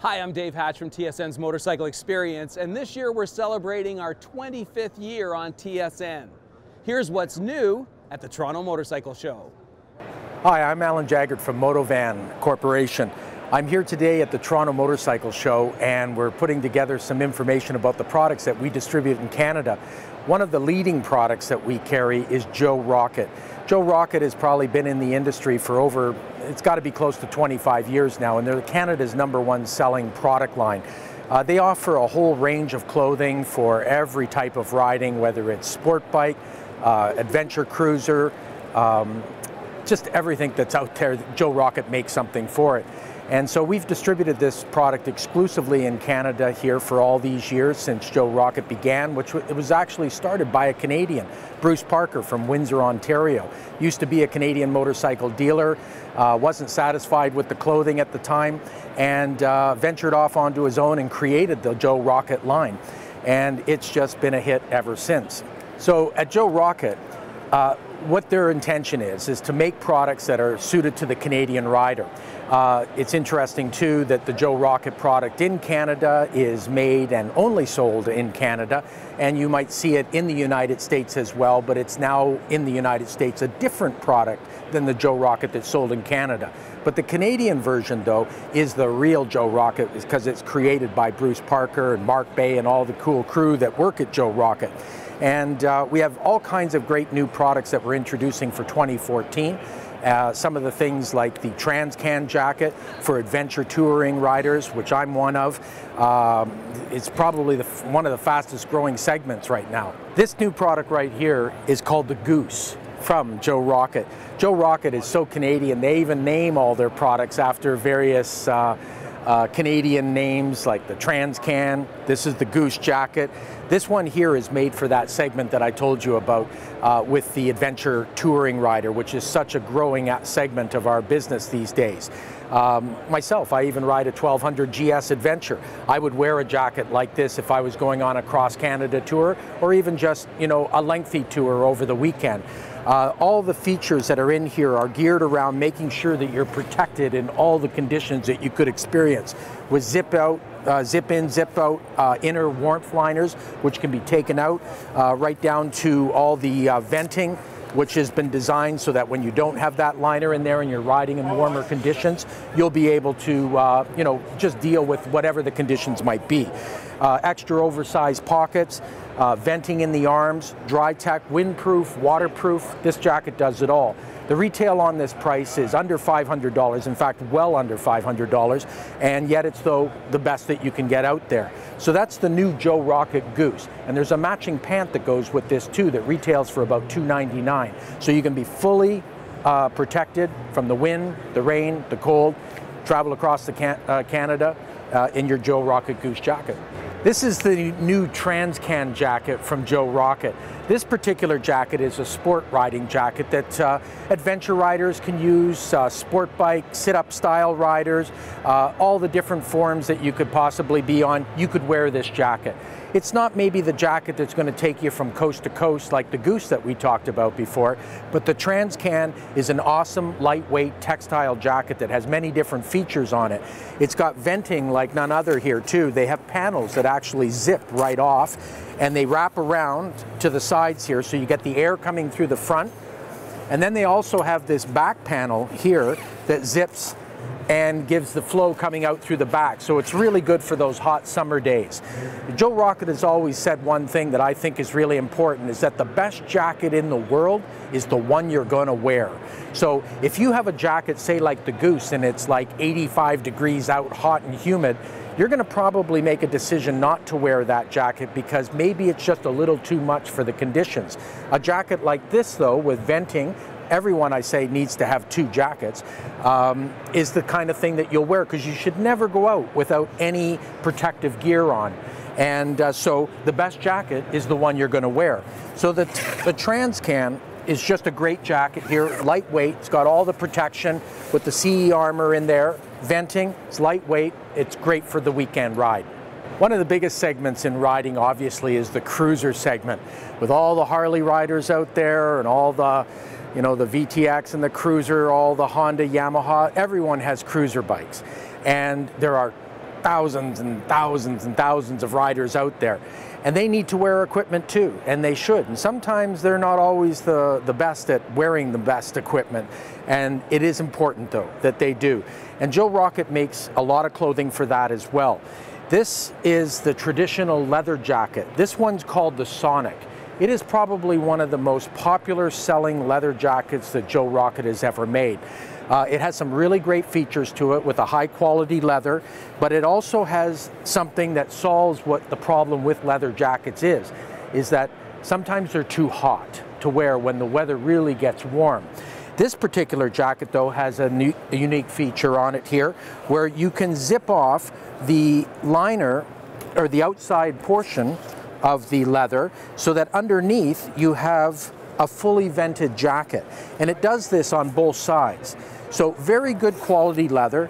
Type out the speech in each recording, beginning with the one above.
Hi, I'm Dave Hatch from TSN's Motorcycle Experience, and this year we're celebrating our 25th year on TSN. Here's what's new at the Toronto Motorcycle Show. Hi, I'm Alan Jaggert from Motovan Corporation. I'm here today at the Toronto Motorcycle Show, and we're putting together some information about the products that we distribute in Canada. One of the leading products that we carry is Joe Rocket. Joe Rocket has probably been in the industry for over, it's got to be close to 25 years now, and they're Canada's #1 selling product line. They offer a whole range of clothing for every type of riding, whether it's sport bike, adventure cruiser, just everything that's out there. Joe Rocket makes something for it. And so we've distributed this product exclusively in Canada here for all these years since Joe Rocket began, which it was actually started by a Canadian, Bruce Parker from Windsor, Ontario. Used to be a Canadian motorcycle dealer, wasn't satisfied with the clothing at the time, and ventured off onto his own and created the Joe Rocket line. And it's just been a hit ever since. So at Joe Rocket, what their intention is to make products that are suited to the Canadian rider. It's interesting too that the Joe Rocket product in Canada is made and only sold in Canada, and you might see it in the United States as well, but it's now in the United States a different product than the Joe Rocket that's sold in Canada. But the Canadian version though is the real Joe Rocket because it's created by Bruce Parker and Mark Bay and all the cool crew that work at Joe Rocket. And we have all kinds of great new products that we're introducing for 2014. Some of the things like the Transcan jacket for adventure touring riders, which I'm one of. It's probably one of the fastest growing segments right now. This new product right here is called the Goose from Joe Rocket. Joe Rocket is so Canadian, they even name all their products after various Canadian names like the Transcan. This is the Goose jacket. This one here is made for that segment that I told you about with the adventure touring rider, which is such a growing segment of our business these days. Myself, I even ride a 1200 GS Adventure. I would wear a jacket like this if I was going on a cross-Canada tour or even just, you know, a lengthy tour over the weekend. All the features that are in here are geared around making sure that you're protected in all the conditions that you could experience with zip out, zip in, zip out inner warmth liners, which can be taken out, right down to all the venting, which has been designed so that when you don't have that liner in there and you're riding in warmer conditions, you'll be able to, you know, just deal with whatever the conditions might be. Extra oversized pockets, venting in the arms, dry tech, windproof, waterproof. This jacket does it all. The retail on this price is under $500, in fact, well under $500, and yet it's the best that you can get out there. So that's the new Joe Rocket Goose. And there's a matching pant that goes with this too that retails for about $299. So you can be fully protected from the wind, the rain, the cold, travel across the Canada in your Joe Rocket Goose jacket. This is the new Transcan jacket from Joe Rocket. This particular jacket is a sport riding jacket that adventure riders can use, sport bike, sit-up style riders, all the different forms that you could possibly be on, you could wear this jacket. It's not maybe the jacket that's going to take you from coast to coast like the Goose that we talked about before, but the Transcan is an awesome, lightweight textile jacket that has many different features on it. It's got venting like none other here too. They have panels that actually zip right off, and they wrap around to the sides here so you get the air coming through the front. And then they also have this back panel here that zips and gives the flow coming out through the back. So it's really good for those hot summer days. Joe Rocket has always said one thing that I think is really important, is that the best jacket in the world is the one you're gonna wear. So if you have a jacket, say like the Goose, and it's like 85 degrees out, hot and humid, you're going to probably make a decision not to wear that jacket because maybe it's just a little too much for the conditions. A jacket like this though, with venting, everyone I say needs to have 2 jackets, is the kind of thing that you'll wear because you should never go out without any protective gear on. And so the best jacket is the one you're going to wear. So the Transcan is just a great jacket here, lightweight. It's got all the protection with the CE armor in there, venting, it's lightweight, it's great for the weekend ride. One of the biggest segments in riding obviously is the cruiser segment, with all the Harley riders out there and all the, you know, the VTX and the cruiser, all the Honda, Yamaha, everyone has cruiser bikes. And there are thousands and thousands and thousands of riders out there. And they need to wear equipment too, and they should. And sometimes they're not always the best at wearing the best equipment. And it is important though that they do. And Joe Rocket makes a lot of clothing for that as well. This is the traditional leather jacket. This one's called the Sonic. It is probably one of the most popular selling leather jackets that Joe Rocket has ever made. It has some really great features to it with a high quality leather, but it also has something that solves what the problem with leather jackets is that sometimes they're too hot to wear when the weather really gets warm. This particular jacket though has a unique feature on it here where you can zip off the liner or the outside portion of the leather so that underneath you have a fully vented jacket, and it does this on both sides. So very good quality leather,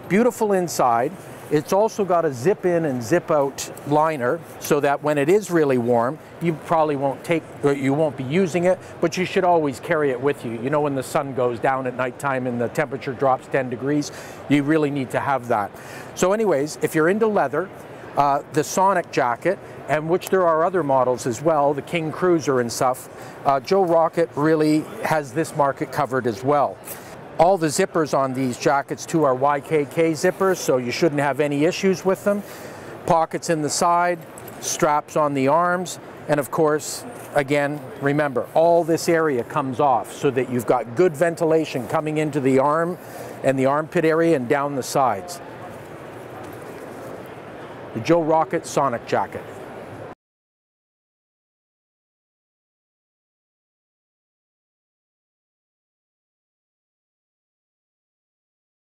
beautiful inside. It's also got a zip in and zip out liner so that when it is really warm, you probably won't be using it, but you should always carry it with you. You know, when the sun goes down at nighttime and the temperature drops 10 degrees, you really need to have that. So anyways, if you're into leather, the Sonic jacket, and which there are other models as well, the King Cruiser and stuff, Joe Rocket really has this market covered as well. All the zippers on these jackets too are YKK zippers, so you shouldn't have any issues with them. Pockets in the side, straps on the arms, and of course, again, remember, all this area comes off so that you've got good ventilation coming into the arm and the armpit area and down the sides. The Joe Rocket Sonic jacket.